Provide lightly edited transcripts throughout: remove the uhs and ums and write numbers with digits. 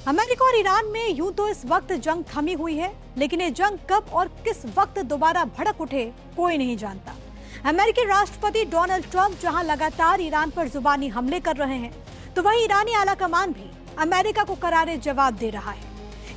America और Iran में यूं तो इस वक्त जंग थमी हुई है, लेकिन ये जंग कब और किस वक्त दोबारा भड़क उठे कोई नहीं जानता। अमेरिकी राष्ट्रपति डोनाल्ड ट्रंप जहां लगातार ईरान पर जुबानी हमले कर रहे हैं, तो वहीं ईरानी आलाकमान भी अमेरिका को करारे जवाब दे रहा है।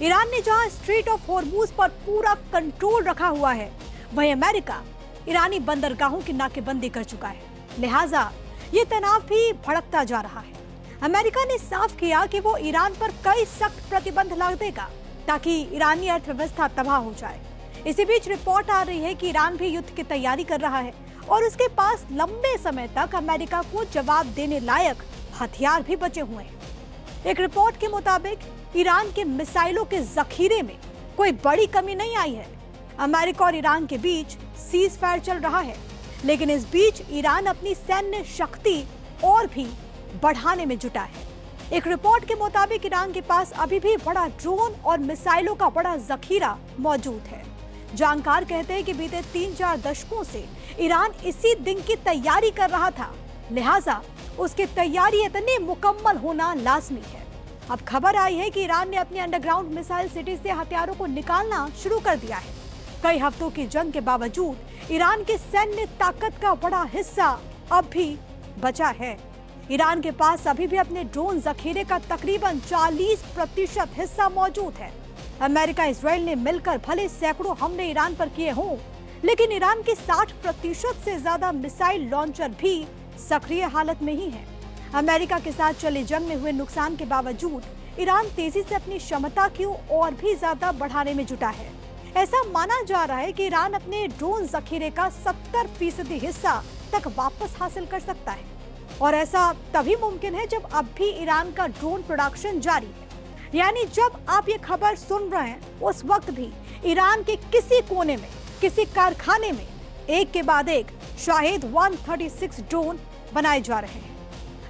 ईरान ने जहां स्ट्रेट ऑफ हॉर्मुज पर पूरा कंट्रोल रखा हुआ है, वहीं अमेरिका ईरानी बंदरगाहों की नाकेबंदी कर चुका है। लिहाजा ये तनाव भी भड़कता जा रहा है। अमेरिका ने साफ किया कि वो ईरान पर कई सख्त प्रतिबंध लगा देगा ताकि ईरानी अर्थव्यवस्था तबाह हो जाए। इसी बीच रिपोर्ट आ रही है कि ईरान भी युद्ध की तैयारी कर रहा है और उसके पास लंबे समय तक अमेरिका को जवाब देने लायक हथियार भी बचे हुए हैं। एक रिपोर्ट के मुताबिक ईरान के मिसाइलों के जखीरे में कोई बड़ी कमी नहीं आई है। अमेरिका और ईरान के बीच सीज फायर चल रहा है, लेकिन इस बीच ईरान अपनी सैन्य शक्ति और भी बढ़ाने में जुटा है। एक रिपोर्ट के मुताबिक ईरान के पास अभी भी बड़ा ड्रोन और मिसाइलों का बड़ा जखीरा मौजूद है। जानकार कहते हैं कि बीते 3-4 दशकों से ईरान इसी दिन की तैयारी कर रहा था, लिहाजा उसकी तैयारी इतनी मुकम्मल होना लाजमी है। अब खबर आई है कि ईरान ने अपनी अंडरग्राउंड मिसाइल सिटी से हथियारों को निकालना शुरू कर दिया है। कई हफ्तों की जंग के बावजूद ईरान की सैन्य ताकत का बड़ा हिस्सा अब भी बचा है। ईरान के पास अभी भी अपने ड्रोन जखीरे का तकरीबन 40% हिस्सा मौजूद है। अमेरिका इजराइल ने मिलकर भले सैकड़ों हमले ईरान पर किए हों, लेकिन ईरान के 60% से ज्यादा मिसाइल लॉन्चर भी सक्रिय हालत में ही है। अमेरिका के साथ चली जंग में हुए नुकसान के बावजूद ईरान तेजी से अपनी क्षमता को और भी ज्यादा बढ़ाने में जुटा है। ऐसा माना जा रहा है कि ईरान अपने ड्रोन जखीरे का 70% हिस्सा तक वापस हासिल कर सकता है, और ऐसा तभी मुमकिन है जब अब भी ईरान का ड्रोन प्रोडक्शन जारी है। यानी जब आप ये खबर सुन रहे हैं, उस वक्त भी ईरान के किसी कोने में, किसी कारखाने में एक के बाद एक शाहिद 136 ड्रोन बनाए जा रहे हैं।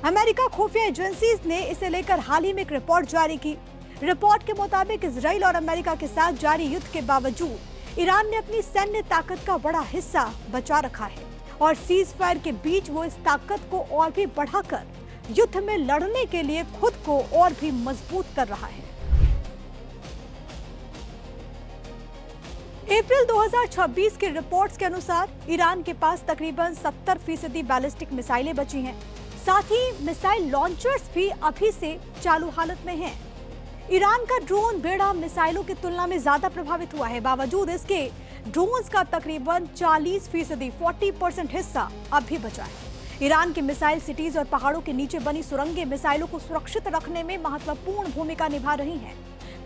अमेरिका खुफिया एजेंसीज ने इसे लेकर हाल ही में एक रिपोर्ट जारी की। रिपोर्ट के मुताबिक इजराइल और अमेरिका के साथ जारी युद्ध के बावजूद ईरान ने अपनी सैन्य ताकत का बड़ा हिस्सा बचा रखा है और सीज फायर के बीच वो इस ताकत को और भी बढ़ाकर युद्ध में लड़ने के लिए खुद को और भी मजबूत कर रहा है। अप्रैल 2026 की रिपोर्ट्स के अनुसार ईरान के पास तकरीबन 70% बैलिस्टिक मिसाइलें बची हैं। साथ ही मिसाइल लॉन्चर्स भी अभी से चालू हालत में हैं। ईरान का ड्रोन बेड़ा मिसाइलों की तुलना में ज्यादा प्रभावित हुआ है। बावजूद इसके ड्रोन्स का तकरीबन 40% हिस्सा अब भी बचा है। ईरान की मिसाइल सिटीज और पहाड़ों के नीचे बनी सुरंगें मिसाइलों को सुरक्षित रखने में महत्वपूर्ण भूमिका निभा रही हैं।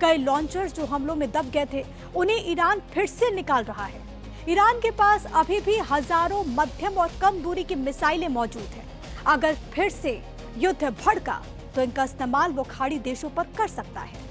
कई लॉन्चर्स जो हमलों में दब गए थे, उन्हें ईरान फिर से निकाल रहा है। ईरान के पास अभी भी हजारों मध्यम और कम दूरी की मिसाइलें मौजूद हैं। अगर फिर से युद्ध भड़का तो इनका इस्तेमाल वो खाड़ी देशों पर कर सकता है।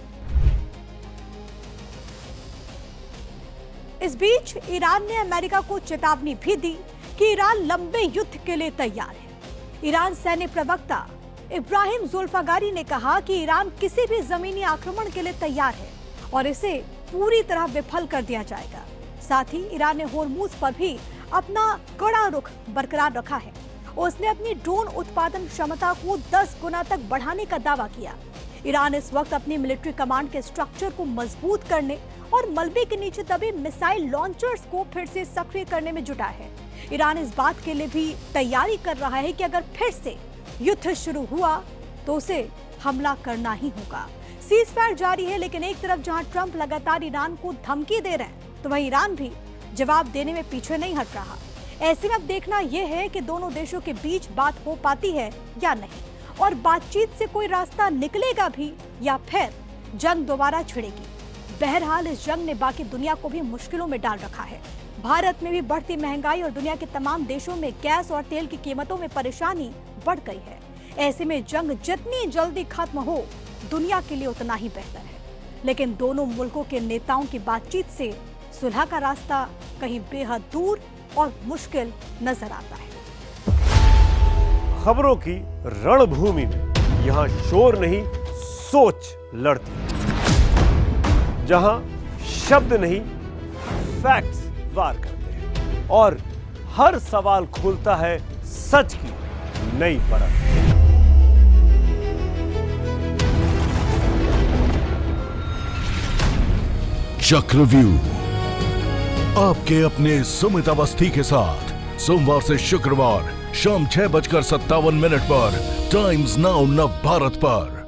इस बीच ईरान ने अमेरिका को चेतावनी भी दी कि ईरान लंबे युद्ध के लिए तैयार है। ईरान सैन्य प्रवक्ता इब्राहिम जुल्फागारी ने कहा कि ईरान किसी भी जमीनी आक्रमण के लिए तैयार है और इसे पूरी तरह विफल कर दिया जाएगा। साथ ही ईरान ने होर्मुज पर भी अपना कड़ा रुख बरकरार रखा है। उसने अपनी ड्रोन उत्पादन क्षमता को 10 गुना तक बढ़ाने का दावा किया। ईरान इस वक्त अपनी मिलिट्री कमांड के स्ट्रक्चर को मजबूत करने और मलबे के नीचे दबे मिसाइल लॉन्चर्स को फिर से सक्रिय करने में जुटा है। ईरान इस बात के लिए भी तैयारी कर रहा है कि अगर फिर से युद्ध शुरू हुआ तो उसे हमला करना ही होगा। सीज फायर जारी है, लेकिन एक तरफ जहां ट्रंप लगातार ईरान को धमकी दे रहे हैं, तो वहीं ईरान भी जवाब देने में पीछे नहीं हट रहा। ऐसे में अब देखना यह है कि दोनों देशों के बीच बात हो पाती है या नहीं, और बातचीत से कोई रास्ता निकलेगा भी या फिर जंग दोबारा छिड़ेगी। बहरहाल इस जंग ने बाकी दुनिया को भी मुश्किलों में डाल रखा है। भारत में भी बढ़ती महंगाई और दुनिया के तमाम देशों में गैस और तेल की कीमतों में परेशानी बढ़ गई है। ऐसे में जंग जितनी जल्दी खत्म हो, दुनिया के लिए उतना ही बेहतर है। लेकिन दोनों मुल्कों के नेताओं की बातचीत से सुलह का रास्ता कहीं बेहद दूर और मुश्किल नजर आता है। खबरों की रणभूमि में यहाँ शोर नहीं, सोच लड़ती है। जहां शब्द नहीं, फैक्ट्स वार करते हैं और हर सवाल खोलता है सच की नई परत। चक्रव्यूह, आपके अपने सुमित अवस्थी के साथ सोमवार से शुक्रवार शाम 6:57 पर टाइम्स नाउ नव भारत पर।